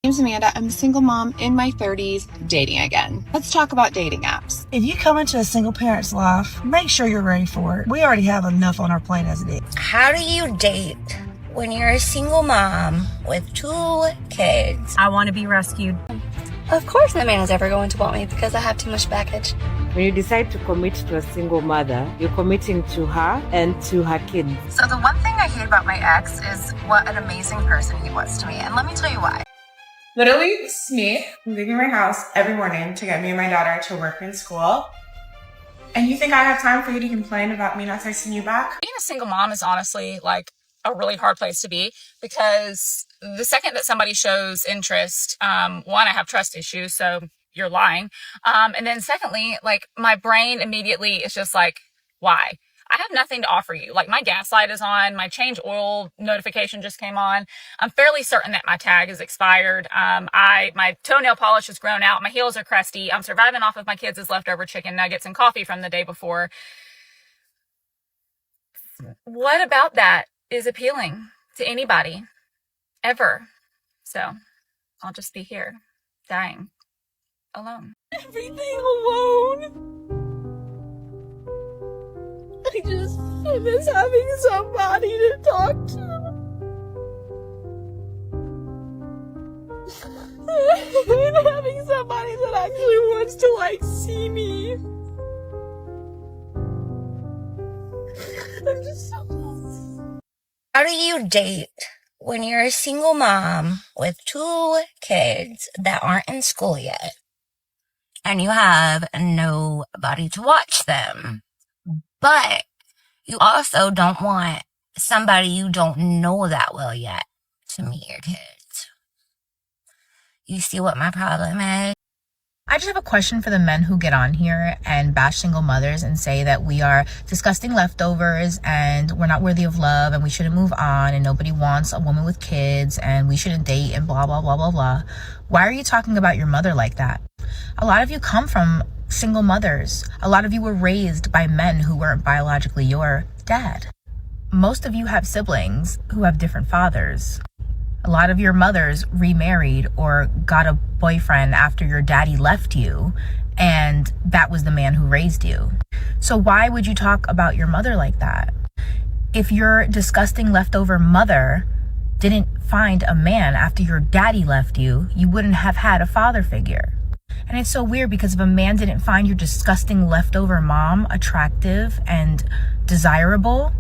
name's Amanda. I'm a single mom in my 30s, dating again. Let's talk about dating apps. If you come into a single parent's life, make sure you're ready for it. We already have enough on our plate as it is. How do you date when you're a single mom with 2 kids? I want to be rescued. Of course no man is ever going to want me because I have too much baggage. When you decide to commit to a single mother, you're committing to her and to her kids. So the one thing I hate about my ex is what an amazing person he was to me. And let me tell you why. Literally, it's me leaving my house every morning to get me and my daughter to work and school. And you think I have time for you to complain about me not texting you back? Being a single mom is honestly like a really hard place to be, because the second that somebody shows interest, one, I have trust issues, so you're lying. And then secondly, like my brain immediately is just like, why? I have nothing to offer you. Like my gas light is on, my change oil notification just came on. I'm fairly certain that my tag is expired. My toenail polish is grown out. My heels are crusty. I'm surviving off of my kids' leftover chicken nuggets and coffee from the day before. What about that is appealing to anybody ever? So I'll just be here dying alone. Everything alone. I miss having somebody to talk to. And having somebody that actually wants to like see me. I'm just so lost. How do you date when you're a single mom with 2 kids that aren't in school yet and you have nobody to watch them? But you also don't want somebody you don't know that well yet to meet your kids. You see what my problem is? I just have a question for the men who get on here and bash single mothers and say that we are disgusting leftovers and we're not worthy of love and we shouldn't move on and nobody wants a woman with kids and we shouldn't date and blah, blah, blah, blah, blah. Why are you talking about your mother like that? A lot of you come from single mothers. A lot of you were raised by men who weren't biologically your dad. Most of you have siblings who have different fathers. A lot of your mothers remarried or got a boyfriend after your daddy left you, and that was the man who raised you. So why would you talk about your mother like that? If your disgusting leftover mother didn't find a man after your daddy left you, you wouldn't have had a father figure. And it's so weird because if a man didn't find your disgusting leftover mom attractive and desirable,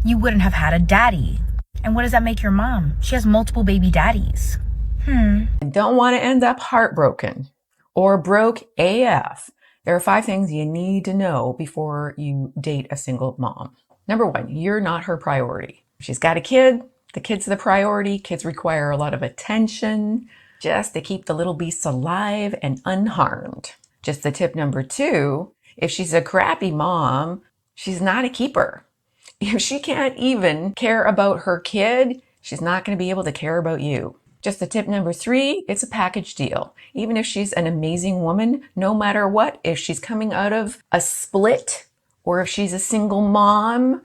you wouldn't have had a daddy. And what does that make your mom? She has multiple baby daddies. Don't want to end up heartbroken or broke AF. There are 5 things you need to know before you date a single mom. Number 1, you're not her priority. She's got a kid. The kid's the priority. Kids require a lot of attention just to keep the little beasts alive and unharmed. Just the tip number 2, if she's a crappy mom, she's not a keeper. If she can't even care about her kid, she's not going to be able to care about you. Just the tip number 3, it's a package deal. Even if she's an amazing woman, no matter what, if she's coming out of a split or if she's a single mom,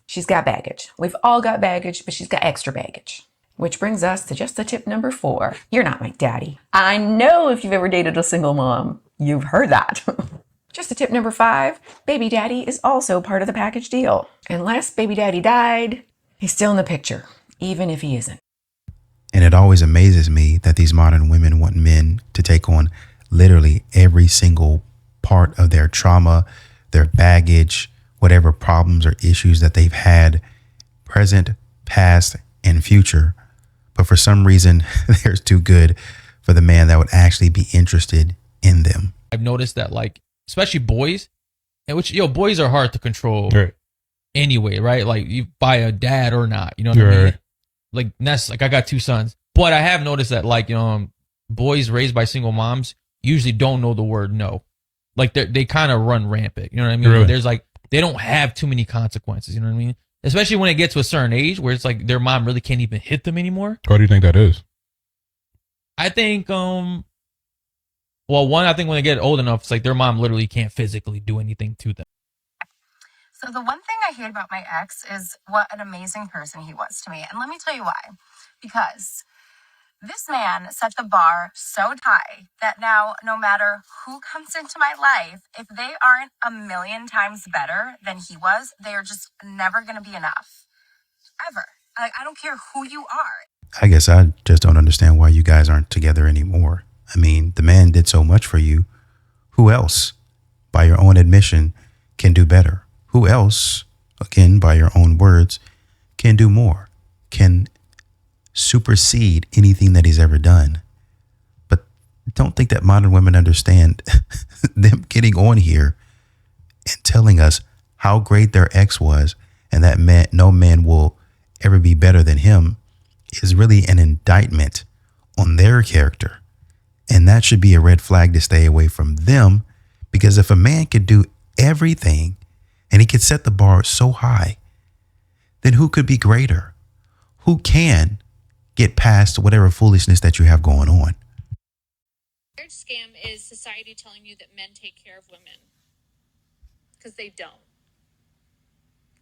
she's got baggage. We've all got baggage, but she's got extra baggage. Which brings us to just the tip number 4. You're not my daddy. I know if you've ever dated a single mom, you've heard that. Just the tip number 5, baby daddy is also part of the package deal. Unless baby daddy died, he's still in the picture, even if he isn't. And it always amazes me that these modern women want men to take on literally every single part of their trauma, their baggage, whatever problems or issues that they've had, present, past, and future. But for some reason, they're too good for the man that would actually be interested in them. I've noticed that, like, especially boys, and which, boys are hard to control anyway, right? Like, you buy a dad or not, you know what I mean? Like, that's like, I got 2 sons, but I have noticed that, like, boys raised by single moms usually don't know the word no. Like, they kind of run rampant, you know what I mean? Really? There's like, they don't have too many consequences, you know what I mean? Especially when it gets to a certain age where it's like their mom really can't even hit them anymore. Why do you think that is? I think, well, one, I think when they get old enough, it's like their mom literally can't physically do anything to them. So the one thing I hate about my ex is what an amazing person he was to me. And let me tell you why. Because This man set the bar so high that now no matter who comes into my life, if they aren't a million times better than he was, they are just never going to be enough. Ever. Like, I don't care who you are. I guess I just don't understand why you guys aren't together anymore. I mean, the man did so much for you. Who else, by your own admission, can do better? Who else, again, by your own words, can do more, can supersede anything that he's ever done? But don't think that modern women understand them getting on here and telling us how great their ex was and that no man will ever be better than him is really an indictment on their character. And that should be a red flag to stay away from them, because if a man could do everything and he could set the bar so high, then who could be greater? Who can get past whatever foolishness that you have going on? Marriage scam is society telling you that men take care of women, because they don't.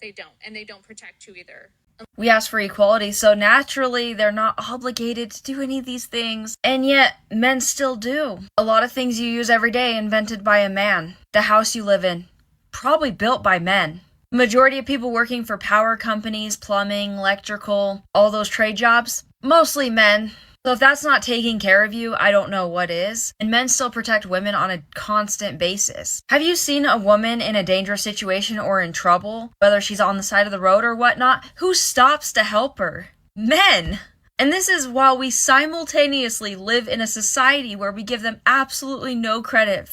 They don't, and they don't protect you either. We ask for equality, so naturally they're not obligated to do any of these things. And yet, men still do. A lot of things you use every day invented by a man. The house you live in, probably built by men. Majority of people working for power companies, plumbing, electrical, all those trade jobs, mostly men. So if that's not taking care of you, I don't know what is. And men still protect women on a constant basis. Have you seen a woman in a dangerous situation or in trouble, whether she's on the side of the road or whatnot? Who stops to help her? Men! And this is while we simultaneously live in a society where we give them absolutely no credit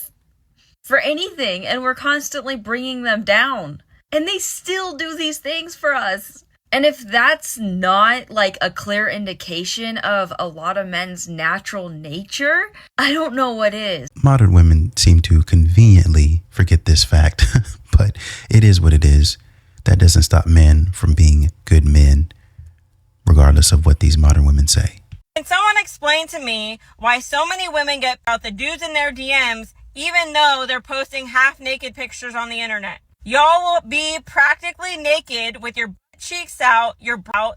for anything, and we're constantly bringing them down. And they still do these things for us. And if that's not like a clear indication of a lot of men's natural nature, I don't know what is. Modern women seem to conveniently forget this fact, but it is what it is. That doesn't stop men from being good men, regardless of what these modern women say. Can someone explain to me why so many women get out the dudes in their DMs, even though they're posting half-naked pictures on the internet? Y'all will be practically naked with your cheeks out, your brow,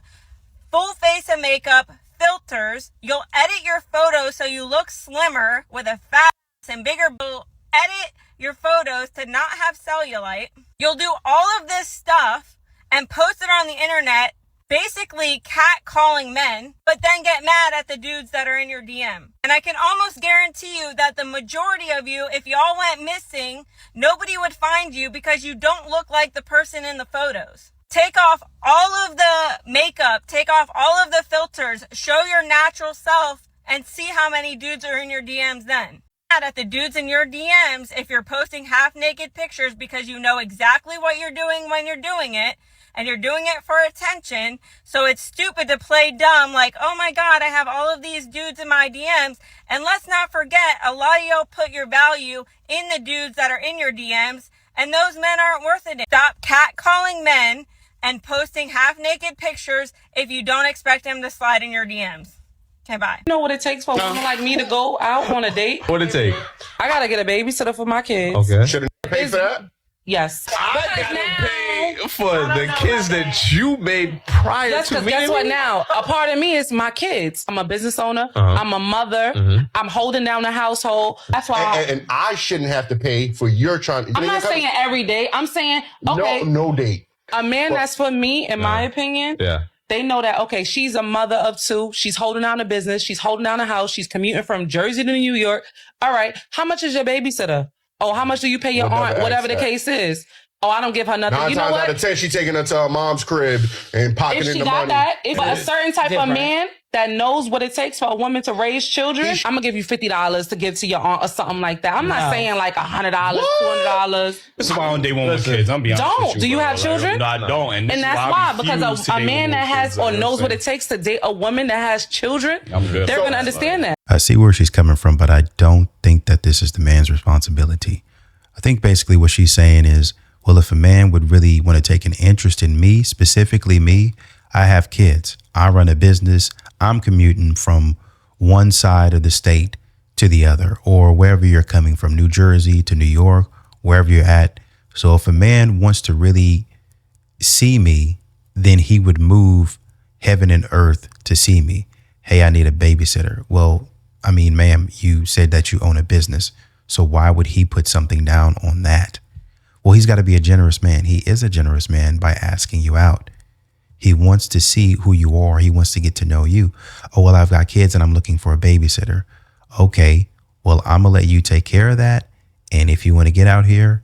full face of makeup, filters. You'll edit your photos so you look slimmer with a fat ass and bigger boob. Edit your photos to not have cellulite. You'll do all of this stuff and post it on the internet, basically catcalling men, but then get mad at the dudes that are in your DM. And I can almost guarantee you that the majority of you, if y'all went missing, nobody would find you because you don't look like the person in the photos. Take off all of the makeup, take off all of the filters, show your natural self, and see how many dudes are in your DMs then. Mad at the dudes in your DMs if you're posting half-naked pictures because you know exactly what you're doing when you're doing it, and you're doing it for attention, so it's stupid to play dumb like, oh my god, I have all of these dudes in my DMs. And let's not forget, a lot of y'all put your value in the dudes that are in your DMs, and those men aren't worth it. Stop catcalling men and posting half-naked pictures if you don't expect them to slide in your DMs. Okay, bye. You know what it takes for a woman like me to go out on a date? What it take? I gotta get a babysitter for my kids. Okay. Should have paid for that? Yes. I gotta pay for the kids that you made prior Yes, to because meeting guess what me? now? A part of me is my kids. I'm a business owner. Uh-huh. I'm a mother. Mhm. I'm holding down the household. That's why And I shouldn't have to pay for your trying. I'm not saying every day. I'm saying, okay, No date. a man that's for me, in my opinion, Yeah. they know that, okay, she's a mother of two. She's holding down a business. She's holding down a house. She's commuting from Jersey to New York. All right. How much is your babysitter? Oh, how much do you pay your We'll aunt? never Whatever the ask that. case is. Oh, I don't give her nothing. 9 You know times what? out of 10, she taking her to her mom's crib and If pocketing she the got money. that, if a certain type Different. of man that knows what it takes for a woman to raise children, I'm gonna give you $50 to give to your aunt or something like that. I'm not No. saying like $100, $200. This is why I don't date one with kids. I'm being honest Don't. with you, Do you bro. have Like, children? No, I don't. And, this And is that's I why, refuse because to a date man one that with has kids, or you know knows what what I'm it takes to date a woman that has children, I'm good. they're gonna understand that. I see where she's coming from, but I don't think that this is the man's responsibility. I think basically what she's saying is, well, if a man would really want to take an interest in me, specifically me, I have kids. I run a business. I'm commuting from one side of the state to the other, or wherever you're coming from, New Jersey to New York, wherever you're at. So if a man wants to really see me, then he would move heaven and earth to see me. hey, I need a babysitter. Well, I mean, ma'am, you said that you own a business. So why would he put something down on that? Well, he's got to be a generous man. He is a generous man by asking you out. He wants to see who you are. He wants to get to know you. Oh, well, I've got kids and I'm looking for a babysitter. Okay, well, I'm going to let you take care of that. And if you want to get out here,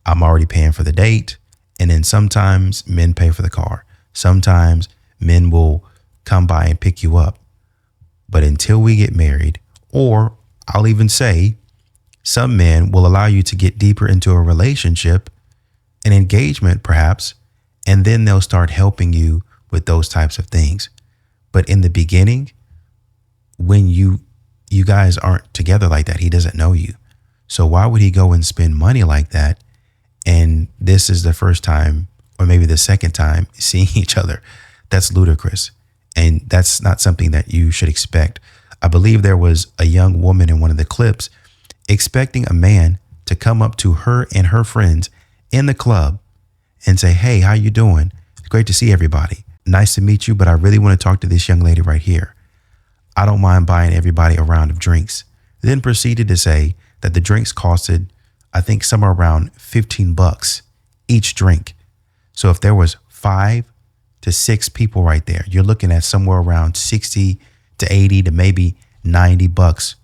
I'm already paying for the date. And then sometimes men pay for the car. Sometimes men will come by and pick you up. But until we get married, or I'll even say some men will allow you to get deeper into a relationship, an engagement perhaps, and then they'll start helping you with those types of things. But in the beginning, when you guys aren't together like that, he doesn't know you. So why would he go and spend money like that? And this is the first time, or maybe the second time seeing each other. That's ludicrous. And that's not something that you should expect. I believe there was a young woman in one of the clips expecting a man to come up to her and her friends in the club and say, hey, how you doing? It's great to see everybody. Nice to meet you, but I really want to talk to this young lady right here. I don't mind buying everybody a round of drinks. Then proceeded to say that the drinks costed, I think, somewhere around $15 each drink. So if there was 5 to 6 people right there, you're looking at somewhere around 60 to 80 to maybe $90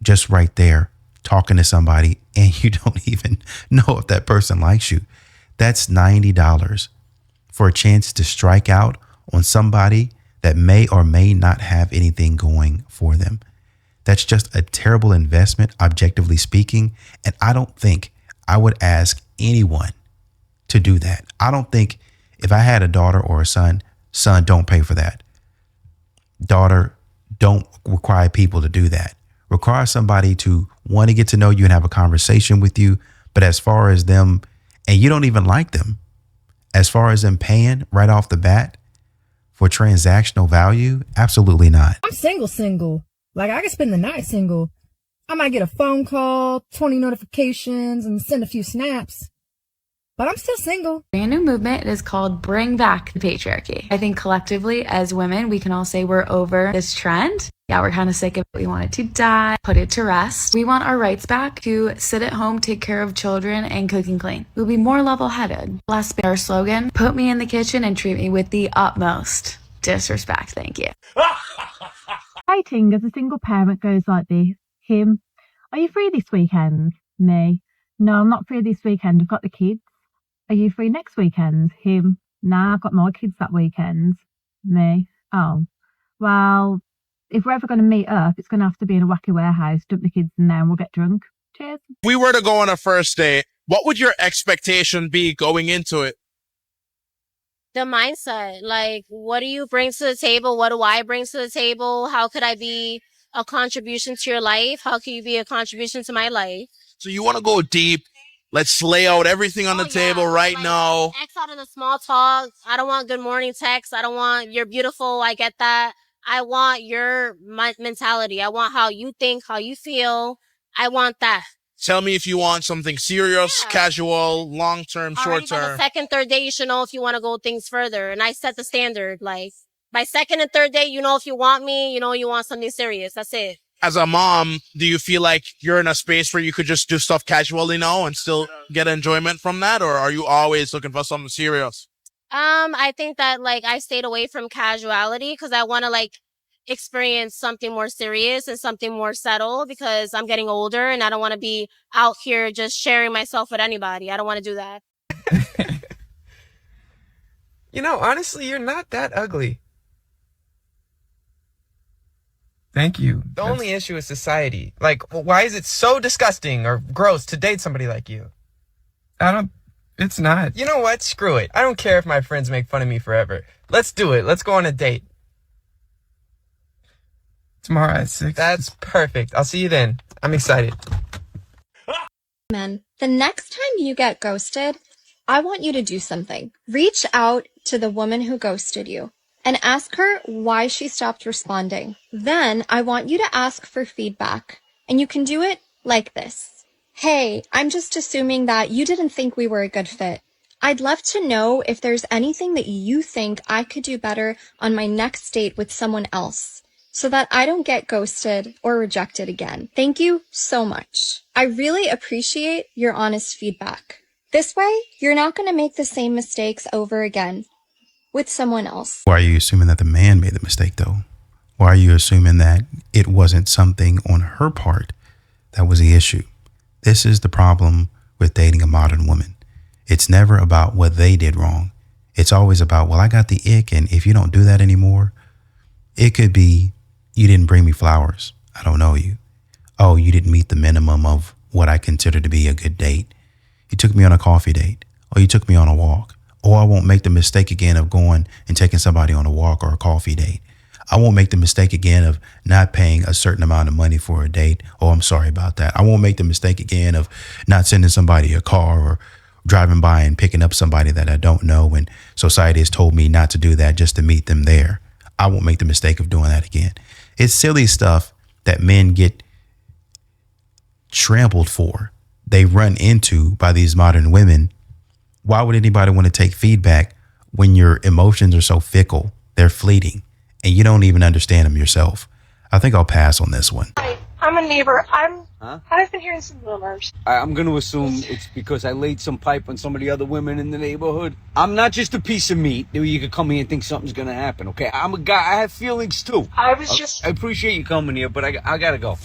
just right there talking to somebody, and you don't even know if that person likes you. That's $90 for a chance to strike out on somebody that may or may not have anything going for them. That's just a terrible investment, objectively speaking. And I don't think I would ask anyone to do that. I don't think if I had a daughter or a son, don't pay for that. Daughter, don't require people to do that. Require somebody to want to get to know you and have a conversation with you. But as far as them, and you don't even like them, as far as them paying right off the bat for transactional value, absolutely not. I'm single. Like, I can spend the night single. I might get a phone call, 20 notifications, and send a few snaps. But I'm still single. Brand new movement is called Bring Back the Patriarchy. I think collectively as women, we can all say we're over this trend. Yeah, we're kind of sick of it. We want it to die, put it to rest. We want our rights back to sit at home, take care of children, and cook and clean. We'll be more level-headed. Last bit, our slogan, put me in the kitchen and treat me with the utmost disrespect. Thank you. Writing as a single parent goes like this. Him, are you free this weekend? Me, no, I'm not free this weekend. I've got the kids. Are you free next weekend? Him, nah, I've got more kids that weekend. Me, oh, well, if we're ever going to meet up, it's going to have to be in a wacky warehouse, dump the kids in there and we'll get drunk. Cheers. If we were to go on a first date, what would your expectation be going into it? The mindset, like, what do you bring to the table? What do I bring to the table? How could I be a contribution to your life? How can you be a contribution to my life? So you want to go deep. Let's lay out everything on the table right now. X out of the small talk. I don't want good morning texts. I don't want you're beautiful. I get that. I want your mentality. I want how you think, how you feel. I want that. Tell me if you want something serious, casual, long-term, short-term. By the second, third day, you should know if you want to go things further. And I set the standard. Like, by second and third day, you know if you want me, you know you want something serious. That's it. As a mom, do you feel like you're in a space where you could just do stuff casually now and still get enjoyment from that? Or are you always looking for something serious? I think that, like, I stayed away from casuality because I want to, like, experience something more serious and something more settled because I'm getting older and I don't want to be out here just sharing myself with anybody. I don't want to do that. You know, honestly, you're not that ugly. Thank you. The only issue is society. Like, why is it so disgusting or gross to date somebody like you? It's not. You know what? Screw it. I don't care if my friends make fun of me forever. Let's do it. Let's go on a date. Tomorrow at 6. That's perfect. I'll see you then. I'm excited. Men, the next time you get ghosted, I want you to do something. Reach out to the woman who ghosted you and ask her why she stopped responding. Then I want you to ask for feedback, and you can do it like this. Hey, I'm just assuming that you didn't think we were a good fit. I'd love to know if there's anything that you think I could do better on my next date with someone else. so that I don't get ghosted or rejected again. Thank you so much. I really appreciate your honest feedback. This way, you're not going to make the same mistakes over again with someone else. Why are you assuming that the man made the mistake, though? Why are you assuming that it wasn't something on her part that was the issue? This is the problem with dating a modern woman. It's never about what they did wrong. It's always about, well, I got the ick, and if you don't do that anymore, it could be, you didn't bring me flowers. I don't know you. Oh, you didn't meet the minimum of what I consider to be a good date. You took me on a coffee date, or you took me on a walk. Or I won't make the mistake again of going and taking somebody on a walk or a coffee date. I won't make the mistake again of not paying a certain amount of money for a date. Oh, I'm sorry about that. I won't make the mistake again of not sending somebody a car or driving by and picking up somebody that I don't know when society has told me not to do that just to meet them there. I won't make the mistake of doing that again. It's silly stuff that men get trampled for. They run into by these modern women. Why would anybody want to take feedback when your emotions are so fickle? They're fleeting and you don't even understand them yourself. I think I'll pass on this one. Hi, I'm a neighbor. I've been hearing some rumors. I'm going to assume it's because I laid some pipe on some of the other women in the neighborhood. I'm not just a piece of meat that you could come here and think something's going to happen, okay? I'm a guy. I have feelings too. I appreciate you coming here, but I got to go.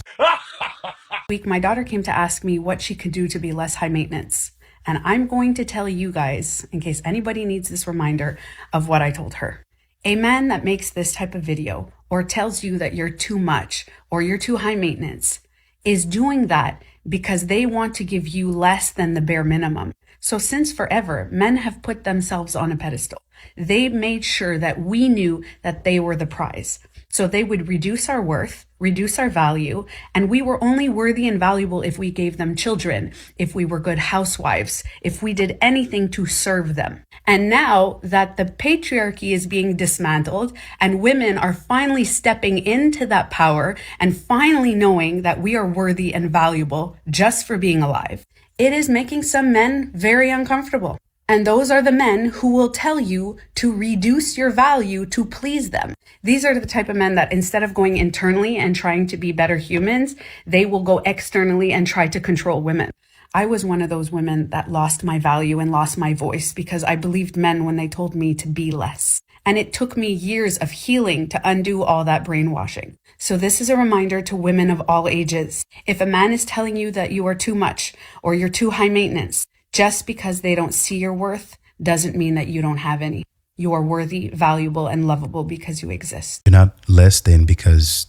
Week, my daughter came to ask me what she could do to be less high maintenance. And I'm going to tell you guys, in case anybody needs this reminder of what I told her. A man that makes this type of video or tells you that you're too much or you're too high maintenance is doing that because they want to give you less than the bare minimum. So since forever, men have put themselves on a pedestal. They made sure that we knew that they were the prize. So they would reduce our worth, reduce our value, and we were only worthy and valuable if we gave them children, if we were good housewives, if we did anything to serve them. And now that the patriarchy is being dismantled and women are finally stepping into that power and finally knowing that we are worthy and valuable just for being alive, it is making some men very uncomfortable. And those are the men who will tell you to reduce your value to please them. These are the type of men that instead of going internally and trying to be better humans, they will go externally and try to control women. I was one of those women that lost my value and lost my voice because I believed men when they told me to be less. And it took me years of healing to undo all that brainwashing. So this is a reminder to women of all ages. If a man is telling you that you are too much or you're too high maintenance, just because they don't see your worth doesn't mean that you don't have any. You are worthy, valuable, and lovable because you exist. You're not less than because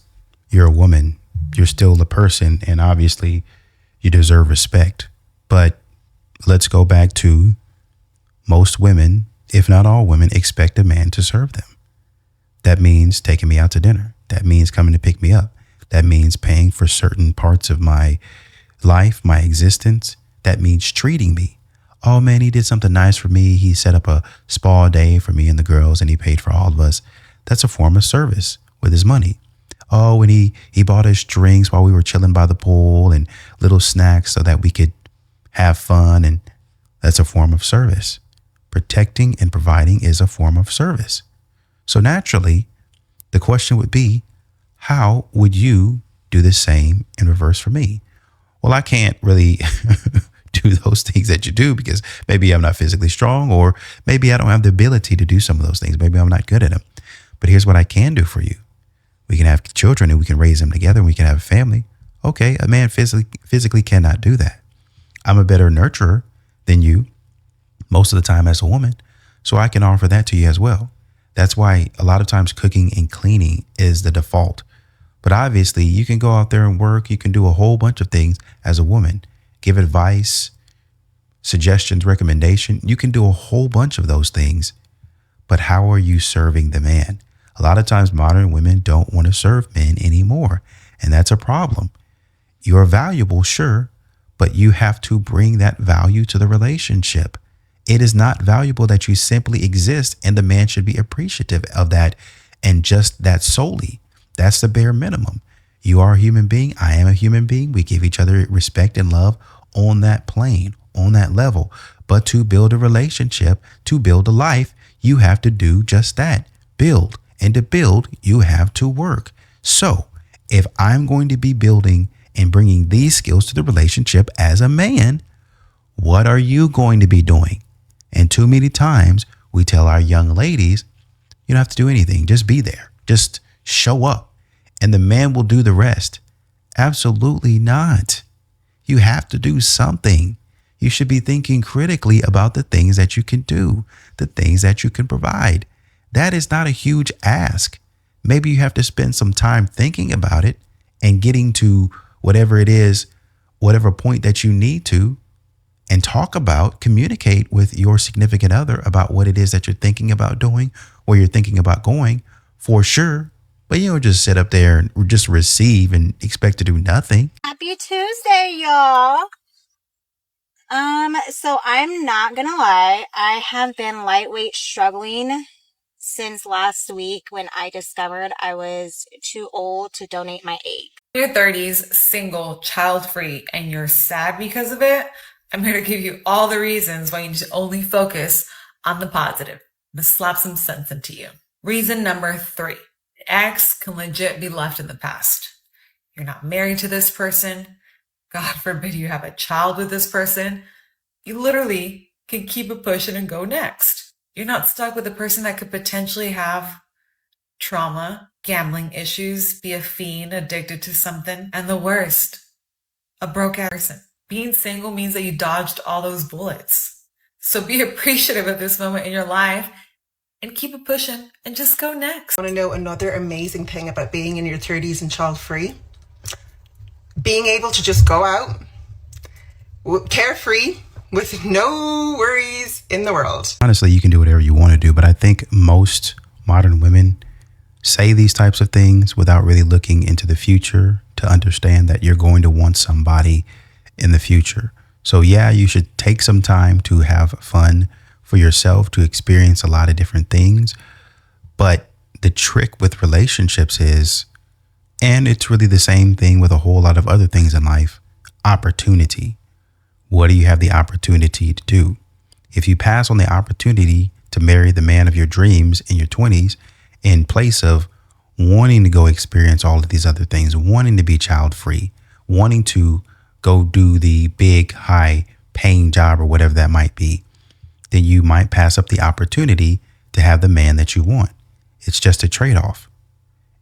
you're a woman. You're still a person, and obviously you deserve respect. But let's go back to most women, if not all women, expect a man to serve them. That means taking me out to dinner. That means coming to pick me up. That means paying for certain parts of my life, my existence. That means treating me. Oh man, he did something nice for me. He set up a spa day for me and the girls and he paid for all of us. That's a form of service with his money. Oh, and he bought us drinks while we were chilling by the pool and little snacks so that we could have fun. And that's a form of service. Protecting and providing is a form of service. So naturally, the question would be, how would you do the same in reverse for me? Well, I can't really do those things that you do because maybe I'm not physically strong, or maybe I don't have the ability to do some of those things. Maybe I'm not good at them. But here's what I can do for you. We can have children and we can raise them together and we can have a family. Okay, a man physically cannot do that. I'm a better nurturer than you most of the time as a woman, so I can offer that to you as well. That's why a lot of times cooking and cleaning is the default. But obviously you can go out there and work. You can do a whole bunch of things as a woman. Give advice, suggestions, recommendation. You can do a whole bunch of those things. But how are you serving the man? A lot of times modern women don't want to serve men anymore. And that's a problem. You're valuable, sure, but you have to bring that value to the relationship. It is not valuable that you simply exist, and the man should be appreciative of that and just that solely. That's the bare minimum. You are a human being. I am a human being. We give each other respect and love on that plane, on that level. But to build a relationship, to build a life, you have to do just that. Build. And to build, you have to work. So if I'm going to be building and bringing these skills to the relationship as a man, what are you going to be doing? And too many times we tell our young ladies, you don't have to do anything. Just be there. Just show up. And the man will do the rest. Absolutely not. You have to do something. You should be thinking critically about the things that you can do, the things that you can provide. That is not a huge ask. Maybe you have to spend some time thinking about it and getting to whatever it is, whatever point that you need to, and communicate with your significant other about what it is that you're thinking about doing, where you're thinking about going, for sure. But you don't just sit up there and just receive and expect to do nothing. Happy Tuesday, y'all. So I'm not gonna lie, I have been lightweight struggling since last week when I discovered I was too old to donate my egg. In your 30s, single, child-free, and you're sad because of it, I'm here to give you all the reasons why you need to only focus on the positive. I'm gonna slap some sense into you. Reason number 3, ex can legit be left in the past. You're not married to this person. God forbid you have a child with this person. You literally can keep it pushing and go next. You're not stuck with a person that could potentially have trauma, gambling issues, be a fiend, addicted to something, and the worst, a broke-ass person. Being single means that you dodged all those bullets. So be appreciative of this moment in your life and keep it pushing and just go next. Want to know another amazing thing about being in your 30s and child-free? Being able to just go out, carefree, with no worries in the world. Honestly, you can do whatever you want to do, but I think most modern women say these types of things without really looking into the future to understand that you're going to want somebody in the future. So yeah, you should take some time to have fun for yourself, to experience a lot of different things. But the trick with relationships is, and it's really the same thing with a whole lot of other things in life, opportunity. What do you have the opportunity to do? If you pass on the opportunity to marry the man of your dreams in your 20s, in place of wanting to go experience all of these other things, wanting to be child free, wanting to go do the big, high paying job or whatever that might be, then you might pass up the opportunity to have the man that you want. It's just a trade-off.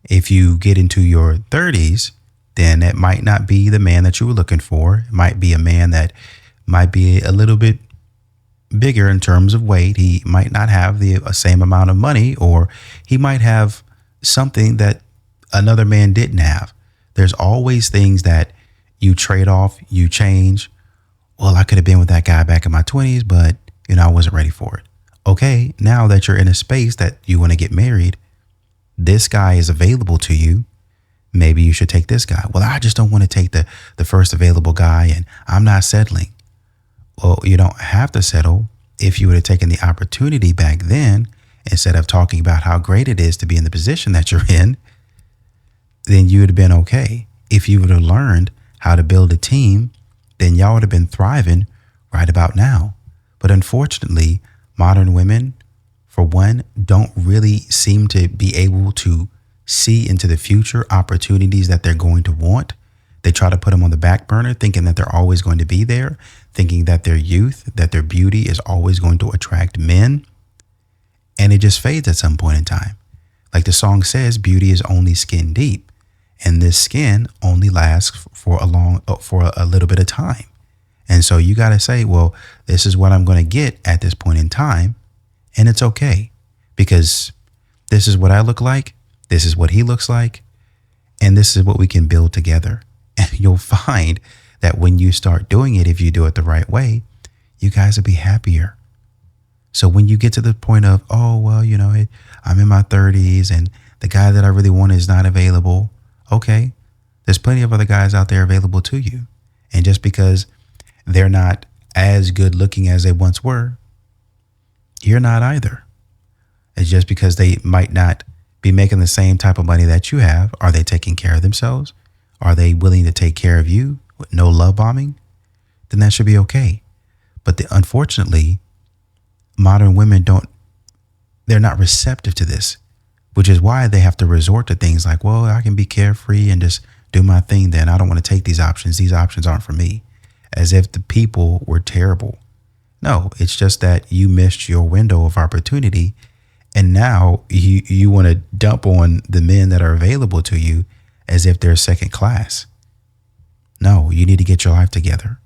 If you get into your 30s, then it might not be the man that you were looking for. It might be a man that might be a little bit bigger in terms of weight. He might not have the same amount of money, or he might have something that another man didn't have. There's always things that you trade off, you change. Well, I could have been with that guy back in my 20s, but I wasn't ready for it. Okay, now that you're in a space that you want to get married, this guy is available to you. Maybe you should take this guy. Well, I just don't want to take the first available guy and I'm not settling. Well, you don't have to settle. If you would have taken the opportunity back then, instead of talking about how great it is to be in the position that you're in, then you would have been okay. If you would have learned how to build a team, then y'all would have been thriving right about now. But unfortunately, modern women, for one, don't really seem to be able to see into the future opportunities that they're going to want. They try to put them on the back burner, thinking that they're always going to be there, thinking that their youth, that their beauty is always going to attract men. And it just fades at some point in time. Like the song says, beauty is only skin deep. And this skin only lasts for a little bit of time. And so you got to say, well, this is what I'm going to get at this point in time. And it's okay, because this is what I look like. This is what he looks like. And this is what we can build together. And you'll find that when you start doing it, if you do it the right way, you guys will be happier. So when you get to the point of, oh, well, I'm in my 30s and the guy that I really want is not available. Okay, there's plenty of other guys out there available to you. And just because they're not as good looking as they once were, you're not either. It's just because they might not be making the same type of money that you have. Are they taking care of themselves? Are they willing to take care of you with no love bombing? Then that should be okay. But unfortunately, modern women they're not receptive to this. which is why they have to resort to things like, well, I can be carefree and just do my thing. Then I don't want to take these options. These options aren't for me. As if the people were terrible. No, it's just that you missed your window of opportunity. And now you want to dump on the men that are available to you as if they're second class. No, you need to get your life together.